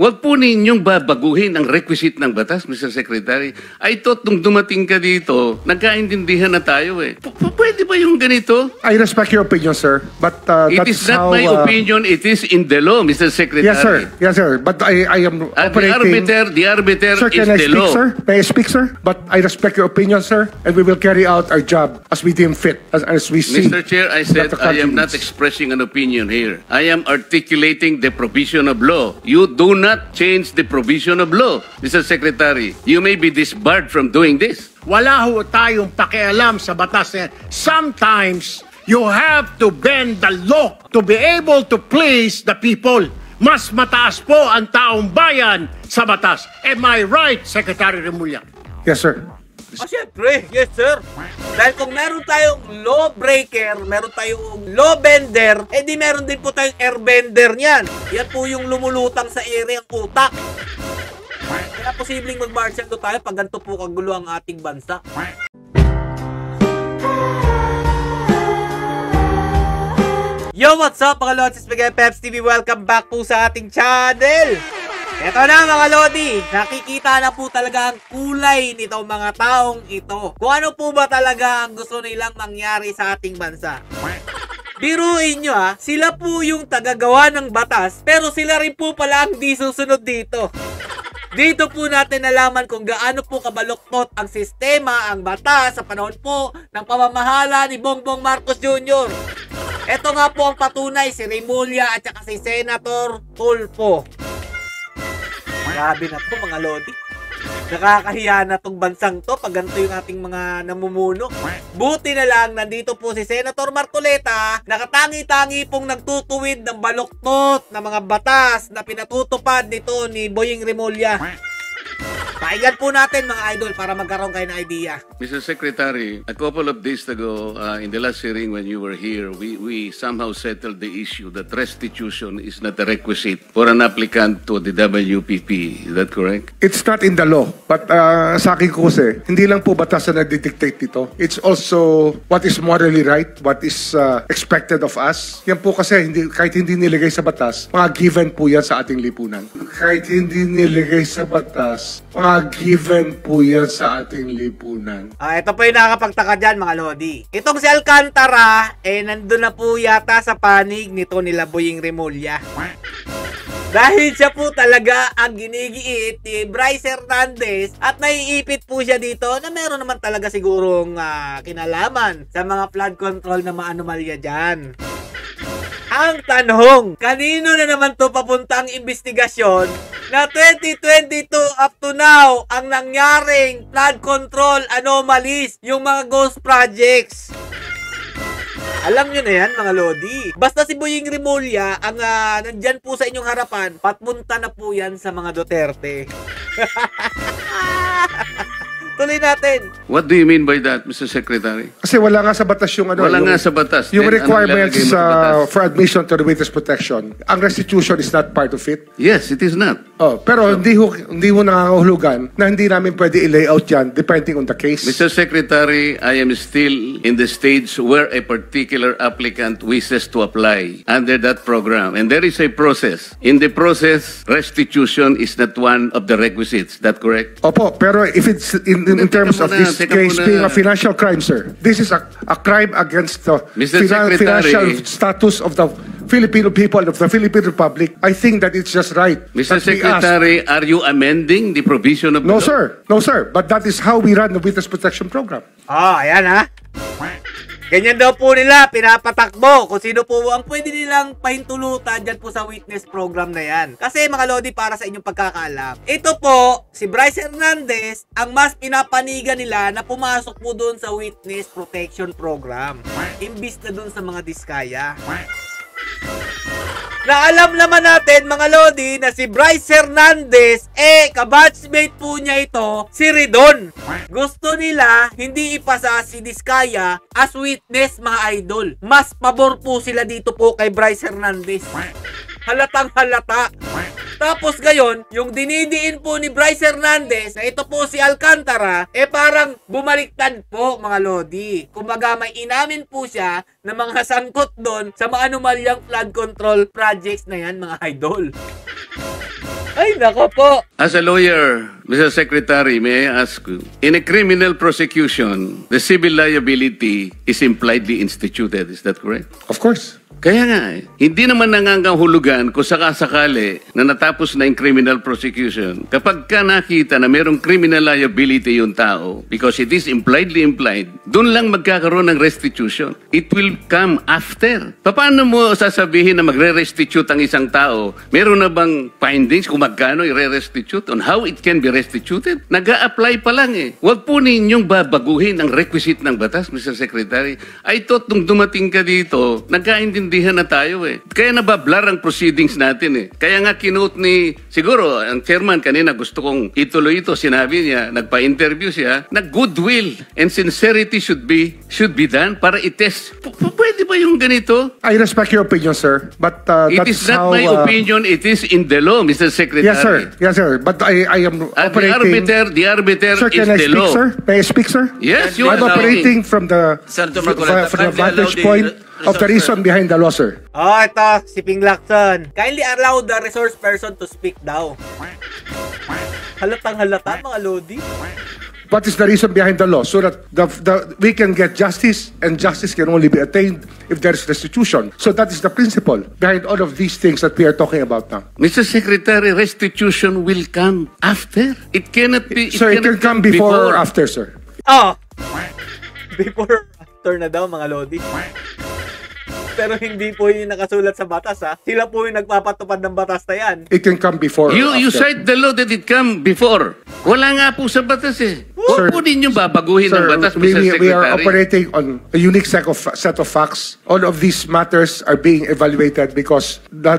Huwag po ninyong babaguhin ang requisite ng batas, Mr. Secretary. I thought nung dumating ka dito, nagkaintindihan na tayo eh. Pwede ba yung ganito? I respect your opinion, sir. But It is not my opinion, it is in the law, Mr. Secretary. Yes, sir. Yes, sir. But I am operating... The arbiter Sir, is can I the speak, law. sir? May I speak, sir? But I respect your opinion, sir, and we will carry out our job as we deem fit, as we see. Mr. Chair, I said that the I am country not needs. expressing an opinion here. I am articulating the provision of law. You do not change the provision of law, Mr. Secretary. You may be disbarred from doing this. Wala ho tayong pakialam sa batas na yan. Sometimes, you have to bend the law to be able to please the people. Mas mataas po ang taong bayan sa batas. Am I right, Secretary Remulla? Yes, sir. Siyempre, yes sir. Dahil kung meron tayong law breaker, meron tayong law bender, di meron din po tayong airbender niyan. Yan po yung lumulutang sa area ng utak. Kaya posibleng mag-martial law tayo pag ganito po kagulo ang ating bansa. Yo, what's up mga Lodis, Miguel Peps TV? Welcome back po sa ating channel. Eto na mga Lodi, nakikita na po talaga ang kulay nitong mga taong ito. Kung ano po ba talaga ang gusto nilang mangyari sa ating bansa. Biruin nyo ha, sila po yung tagagawa ng batas, pero sila rin po pala ang di susunod dito. Dito po natin nalaman kung gaano po kabaluktot ang sistema, ang batas sa panahon po ng pamamahala ni Bongbong Marcos Jr. Ito nga po ang patunay, si Remulla at saka si Senator Tulfo. Grabe na to mga Lodi. Nakakahiya na tong bansang to pag ganito yung ating mga namumuno. Buti na lang nandito po si Senator Marcoleta, nakatangi-tangi pong nagtutuwid ng baluktot na mga batas na pinatutupad nito ni Boying Remulla. Pakinggan po natin mga idol para magkaroon kayo ng idea. Mr. Secretary, a couple of days ago, in the last hearing when you were here, we somehow settled the issue that restitution is not a requisite for an applicant to the WPP. Is that correct? It's not in the law, but sa akin ko kasi, hindi lang po batas na nagdidictate dito. It's also what is morally right, what is expected of us. Yan po kasi, kahit hindi nilagay sa batas, mga given po yan sa ating lipunan. Kahit hindi nilagay sa batas, mga given po yan sa ating lipunan. Ito po yung nakakapagtaka dyan mga Lodi. Itong si Alcantara, nandun na po yata sa panig nito nila Boying Remulla. Dahil siya po talaga ang ginigiit ni Bryce Hernandez at naiipit po siya dito na meron naman talaga sigurong kinalaman sa mga flood control na maanomalya dyan. Ang tanong, kanino na naman to papunta ang investigasyon na 2022 up to now ang nangyaring flood control anomalies, yung mga ghost projects? Alam nyo na yan mga Lodi. Basta si Boying Remulla ang nandyan po sa inyong harapan, patpunta na po yan sa mga Duterte. Tuloy natin. What do you mean by that, Mr. Secretary? Kasi wala nga sa batas yung ano. Wala nga sa batas. Yung Then, requirements ano ilalagay mo sa batas? for admission to the witness protection. Ang restitution is not part of it. Yes, it is not. Oh, pero hindi mo nangangahulugan na hindi namin pwede i-layout yan depending on the case. Mr. Secretary, I am still in the stage where a particular applicant wishes to apply under that program. And there is a process. In the process, restitution is not one of the requisites. That correct? Opo, pero if it's in terms of this Teka case muna. being a financial crime, sir, this is a crime against the Mr. Secretary. financial status of the Filipino people, of the Philippine Republic. I think that it's just right. Mr. that we ask. Secretary, are you amending the provision of No, the law? sir. No, sir. But that is how we run the witness protection program. Ayan ha. Ganyan daw po nila, pinapatakbo kung sino po ang pwede nilang pahintulutan dyan po sa witness program na yan. Kasi mga Lodi, para sa inyong pagkakaalam, ito po, si Bryce Hernandez, ang mas pinapanigan nila na pumasok po doon sa witness protection program. Imbis na doon sa mga diskaya. Na alam naman natin mga Lodi na si Bryce Hernandez kabatchmate po niya ito si Ridon. Gusto nila hindi ipasa si Diskaya as witness mga idol. Mas pabor po sila dito po kay Bryce Hernandez. Halatang halata. Tapos ngayon, yung dinidiin po ni Bryce Hernandez na ito po si Alcantara, parang bumaliktad po mga Lodi. Kumbaga may inamin po siya na mga sangkot doon sa maanomalyang flood control projects na yan mga idol. Ay, nako po. As a lawyer, Mr. Secretary, may I ask you, in a criminal prosecution, the civil liability is impliedly instituted. Is that correct? Of course. Kaya nga, hindi naman nangangahulugan kung sakasakali na natapos na yung criminal prosecution. Kapag ka nakita na mayroong criminal liability yung tao, because it is impliedly implied, doon lang magkakaroon ng restitution. It will come after. Paano mo sasabihin na magre-restitute ang isang tao? Meron na bang findings kung magkano i-restitute on how it can be restituted? Nag-a-apply pa lang eh. Huwag po ninyong babaguhin ang requisite ng batas, Mr. Secretary. I thought nung dumating ka dito, nagkaintindihan na tayo eh. Kaya nabablar ang proceedings natin eh. Kaya nga kinote ni, siguro, ang chairman kanina gusto kong ituloy ito, sinabi niya, nagpa-interview siya, na goodwill and sincerity should be done para i-test. Pwede ba yung ganito? I respect your opinion, sir. But It that's is not how, my opinion, it is in the law, Mr. Secretary. Yes, sir. Yes, sir. But I am At operating... the arbiter Sir, is can I the speak, law. sir? May I speak, sir? Yes, you I'm are operating from the Senator Marcoleta, from the kindly allow vantage the point of the resource reason behind the law, sir. Oh, ito, si Ping Lacson. Kindly allow the resource person to speak daw. Halatang halata, mga Lodi. What is the reason behind the law? So that we can get justice, and justice can only be attained if there is restitution. So that is the principle behind all of these things that we are talking about now. Mr. Secretary, restitution will come after. It cannot be. So it can come before or after, sir. Oh! Before, after na daw, mga Lodi. Pero hindi po yung nakasulat sa batas, ha? Sila po yung nagpapatupad ng batas na yan. It can come before or You after. cite the law that it come before. Wala nga po sa batas eh. Sir, Huwag po ninyong babaguhin ang batas, we Mr. Secretary. are operating on a unique set of facts. All of these matters are being evaluated because the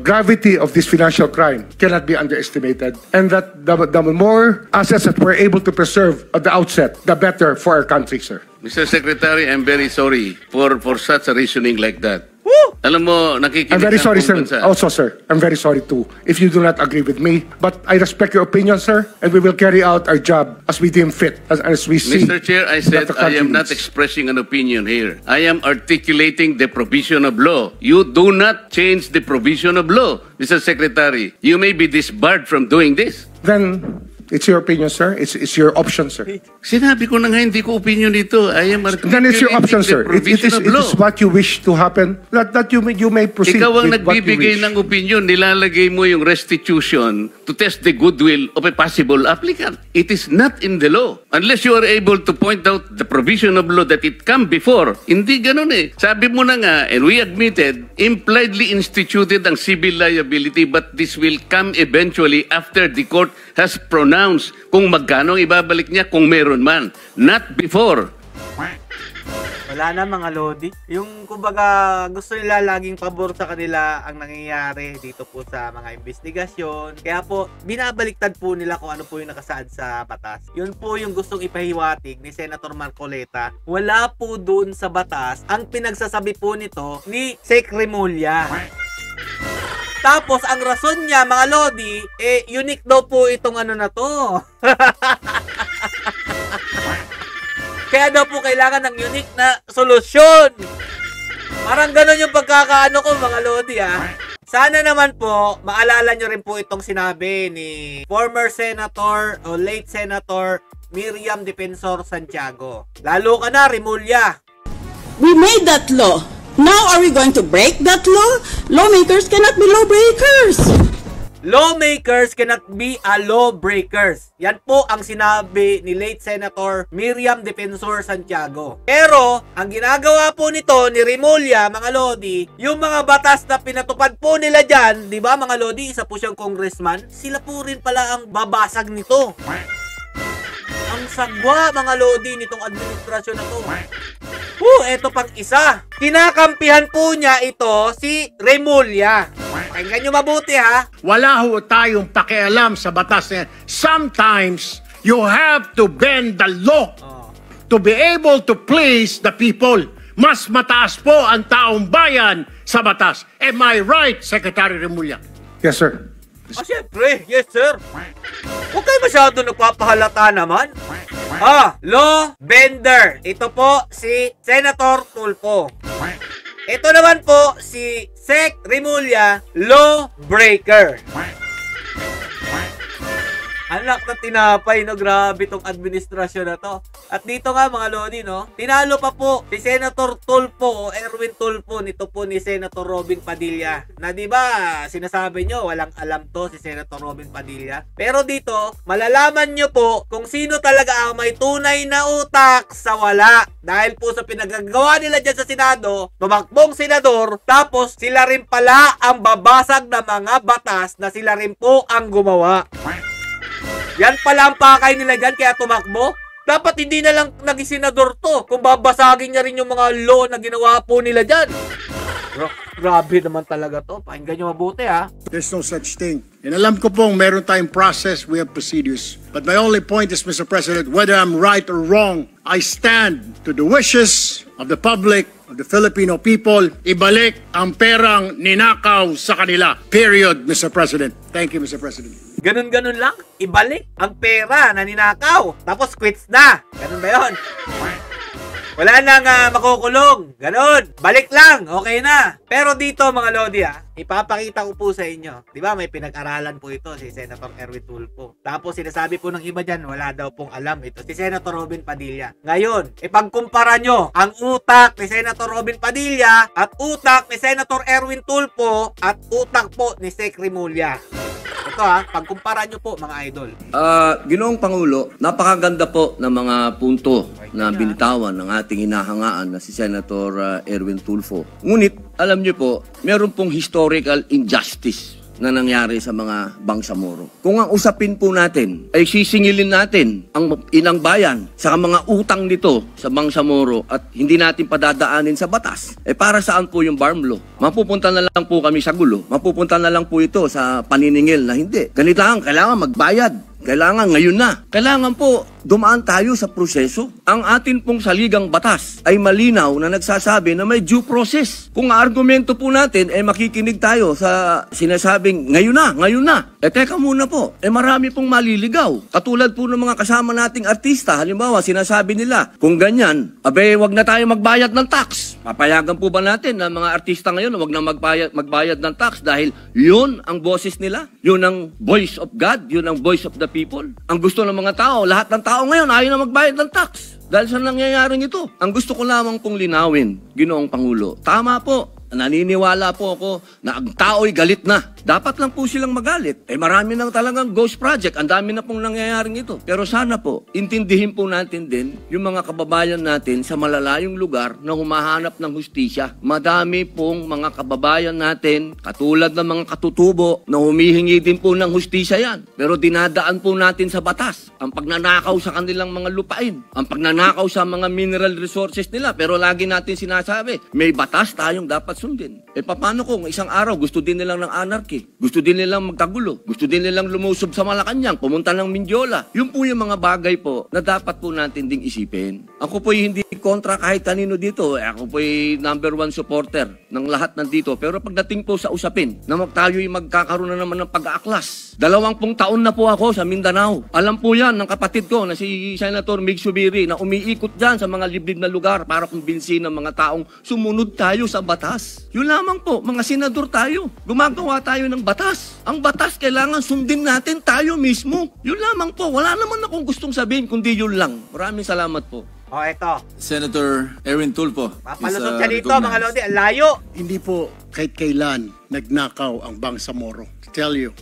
gravity of this financial crime cannot be underestimated. And that the more assets that we're able to preserve at the outset, the better for our country, sir. Mr. Secretary, I'm very sorry for such a reasoning like that. Woo! Alam mo, nakikinig I'm very ang sorry, sir. buong bansa. Also, sir, I'm very sorry too if you do not agree with me. But I respect your opinion, sir, and we will carry out our job as we deem fit, as we see. Mr. Chair, I said that the I country am not needs. expressing an opinion here. I am articulating the provision of law. You do not change the provision of law, Mr. Secretary. You may be disbarred from doing this. Then it's your opinion, sir. It's your option, sir. Sinabi ko na nga hindi ko opinion dito. I am articulating Then it's your option, the sir. It provision of is law. what you wish to happen. That you may proceed Ikaw ang with what you nagbibigay wish. ng opinion, nilalagay mo yung restitution to test the goodwill of a possible applicant. It is not in the law. Unless you are able to point out the provision of law that it come before. Hindi ganun eh. Sabi mo na nga, and we admitted, impliedly instituted ang civil liability, but this will come eventually after the court has pronounced kung magkano ang ibabalik niya kung meron man. Not before. Wala na, mga Lodi. Yung, kumbaga, gusto nila laging pabor sa kanila ang nangyayari dito po sa mga investigasyon. Kaya po, binabaliktad po nila kung ano po yung nakasaad sa batas. Yun po yung gustong ipahiwatig ni Senator Marcoleta. Wala po dun sa batas ang pinagsasabi po nito ni Sec Remulla. Tapos, ang rason niya, mga Lodi, unique daw po itong ano na to. Kaya daw po kailangan ng unique na solusyon. Parang ganun yung pagkakaano ko, mga Lodi, ha. Sana naman po, maalala nyo rin po itong sinabi ni former Senator o late Senator Miriam Defensor Santiago. Lalo ka na, Remulla. We made that law. Now are we going to break that law? Lawmakers cannot be lawbreakers. Lawmakers cannot be a lawbreakers. Yan po ang sinabi ni late Senator Miriam Defensor Santiago. Pero, ang ginagawa po nito ni Remulla, mga Lodi, yung mga batas na pinatupad po nila dyan, di ba mga Lodi, isa po siyang congressman, sila po rin pala ang babasag nito. Ang sagwa, mga Lodi, nitong administrasyon na to. Eto pang isa. Kinakampihan po niya ito si Remulla. Pakinggan nyo mabuti, ha. Wala ho tayong pakialam sa batas na yan. Sometimes, you have to bend the law to be able to please the people. Mas mataas po ang taong bayan sa batas. Am I right, Secretary Remulla? Yes, sir. Siyempre. Yes, sir. Huwag kayo masyado nagpapahalata naman. Law bender. Ito po si Senator Tulfo. Ito naman po, si Sec Remulla, law breaker. Anak na tinapay, no? Grabe tong administrasyon na to. At dito nga mga Lodi, no? Tinalo pa po si Senator Tulfo o Erwin Tulfo nito po ni Senator Robin Padilla. Na di ba sinasabi nyo, walang alam to si Senator Robin Padilla. Pero dito, malalaman nyo po kung sino talaga ang may tunay na utak sa wala. Dahil po sa pinagagawa nila dyan sa Senado, tumakbong senador, tapos sila rin pala ang babasag na mga batas na sila rin po ang gumawa. Yan pala ang pakay nila dyan, kaya tumakbo. Dapat hindi na lang naging senador to kung babasagin niya rin yung mga law na ginawa po nila dyan. Grabe naman talaga to. Pakinggan nyo mabuti, ha. There's no such thing. And alam ko pong meron tayong process, we have procedures. But my only point is, Mr. President, whether I'm right or wrong, I stand to the wishes of the public, of the Filipino people. Ibalik ang perang ninakaw sa kanila. Period, Mr. President. Thank you, Mr. President. Ganun-ganun lang. Ibalik ang pera na ninakaw. Tapos quits na. Ganun ba yun? Wala nang makukulong. Ganun. Balik lang. Okay na. Pero dito mga Lodi, ipapakita ko po sa inyo. Di ba may pinag-aralan po ito si Senator Erwin Tulfo. Tapos sinasabi po ng iba dyan, wala daw pong alam ito. Si Senator Robin Padilla. Ngayon, ipagkumpara nyo ang utak ni Senator Robin Padilla at utak ni Senator Erwin Tulfo at utak po ni Sec Remulla. Ito pagkumpara nyo po mga idol. Ginoong Pangulo, napakaganda po ng mga punto na binitawan ng ating hinahangaan na si Senator Erwin Tulfo. Ngunit, alam nyo po, meron pong historical injustice na nangyari sa mga Bangsamoro. Kung ang usapin po natin ay sisingilin natin ang inang bayan sa mga utang nito sa Bangsamoro at hindi natin padadaanin sa batas, para saan po yung Barm Law? Mapupunta na lang po kami sa gulo. Mapupunta na lang po ito sa paniningil na hindi. Ganito lang, kailangan magbayad. Kailangan ngayon na. Kailangan po dumaan tayo sa proseso. Ang atin pong saligang batas ay malinaw na nagsasabi na may due process. Kung argumento po natin, makikinig tayo sa sinasabing ngayon na. Teka muna po. Marami pong maliligaw. Katulad po ng mga kasama nating artista. Halimbawa, sinasabi nila, kung ganyan, wag na tayo magbayad ng tax. Papayagan po ba natin na mga artista ngayon wag na magbayad ng tax dahil yun ang boses nila? Yun ang voice of God? Yun ang voice of the people? Ang gusto ng mga tao, lahat ng tao ngayon ayaw na magbayad ng tax. Dahil sa nangyayaring ito. Ang gusto ko lamang pong linawin, Ginoong Pangulo. Tama po. Naniniwala po ako na ang tao'y galit na. Dapat lang po silang magalit. Marami nang talagang ghost project. Ang dami na pong nangyayaring ito. Pero sana po, intindihin po natin din yung mga kababayan natin sa malalayong lugar na humahanap ng hustisya. Madami pong mga kababayan natin, katulad ng mga katutubo, na humihingi din po ng hustisya yan. Pero dinadaan po natin sa batas. Ang pagnanakaw sa kanilang mga lupain. Ang pagnanakaw sa mga mineral resources nila. Pero lagi natin sinasabi, may batas tayong dapat sundin. Paano kung isang araw gusto din nilang ng anarchy? Gusto din nilang magkagulo? Gusto din nilang lumusob sa Malacanang, pumunta ng Mindiola? Yun po yung mga bagay po na dapat po natin ding isipin. Ako po'y hindi kontra kahit kanino dito. Ako po'y #1 supporter ng lahat nandito. Pero pagdating po sa usapin na tayo'y magkakaroon na naman ng pag-aaklas. 20 taon na po ako sa Mindanao. Alam po yan ng kapatid ko na si Senator Mig Subiri na umiikot dyan sa mga liblib na lugar para kumbinsin ng mga taong sumunod tayo sa batas. Yun lamang po, mga senador tayo. Gumagawa tayo ng batas. Ang batas kailangan sundin natin tayo mismo. Yun lamang po. Wala naman akong gustong sabihin kundi yun lang. Maraming salamat po. Ito. Senator Erwin Tulfo. Papalusot ka dito mga Lodi. Ang layo. Hindi po kahit kailan nagnakaw ang Bangsamoro. To tell you.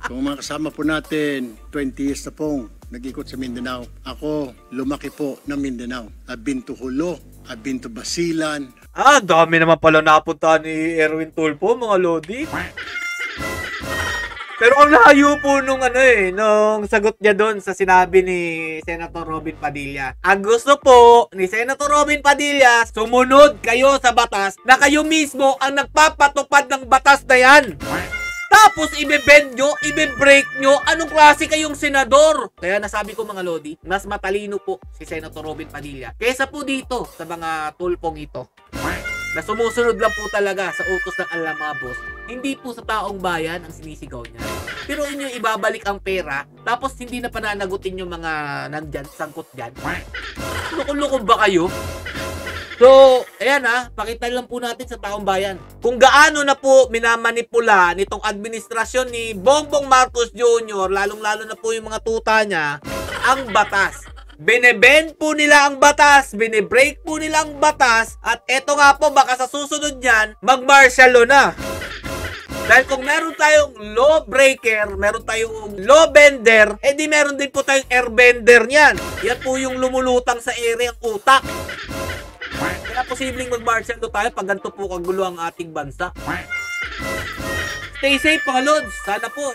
Kung mga kasama po natin, 20 years na pong nag-ikot sa Mindanao. Ako, lumaki po ng Mindanao. I've been to Hulo, I've been to Basilan. Dami naman pala napunta ni Erwin Tulfo, mga Lodi. Pero ang layo po nung sagot niya doon sa sinabi ni Senator Robin Padilla. Ang gusto po ni Senator Robin Padilla, sumunod kayo sa batas na kayo mismo ang nagpapatupad ng batas na yan. Tapos ibe-bend nyo, ibe-break nyo, anong klase kayong senador? Kaya nasabi ko mga Lodi, mas matalino po si Senator Robin Padilla kesa po dito sa mga tulpong ito. Na sumusunod lang po talaga sa utos ng alamabos, hindi po sa taong bayan ang sinisigaw niya. Pero inyo ibabalik ang pera, tapos hindi na pananagutin yung mga nandyan, sangkot dyan. Lukong-lukong ba kayo? So, ayan pakita lang po natin sa taong bayan kung gaano na po minamanipula nitong administrasyon ni Bongbong Marcos Jr., lalong-lalo na po yung mga tuta niya, ang batas. Binebend po nila ang batas, binebreak po nila ang batas, at eto nga po, baka sa susunod niyan, mag-martial law na. Dahil kung meron tayong law breaker, meron tayong law bender, di meron din po tayong airbender niyan. Yan po yung lumulutang sa area ang utak. Kaya posibleng mag-martial law tayo pag ganito po kagulo ang ating bansa. Stay safe mga Lods. Sana po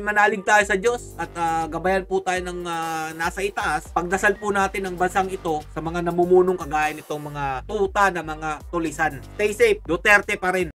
manalig tayo sa Diyos at gabayan po tayo ng nasa itaas. Pagdasal po natin ang bansang ito sa mga namumunong kagaya nitong mga tuta na mga tulisan. Stay safe. Duterte pa rin.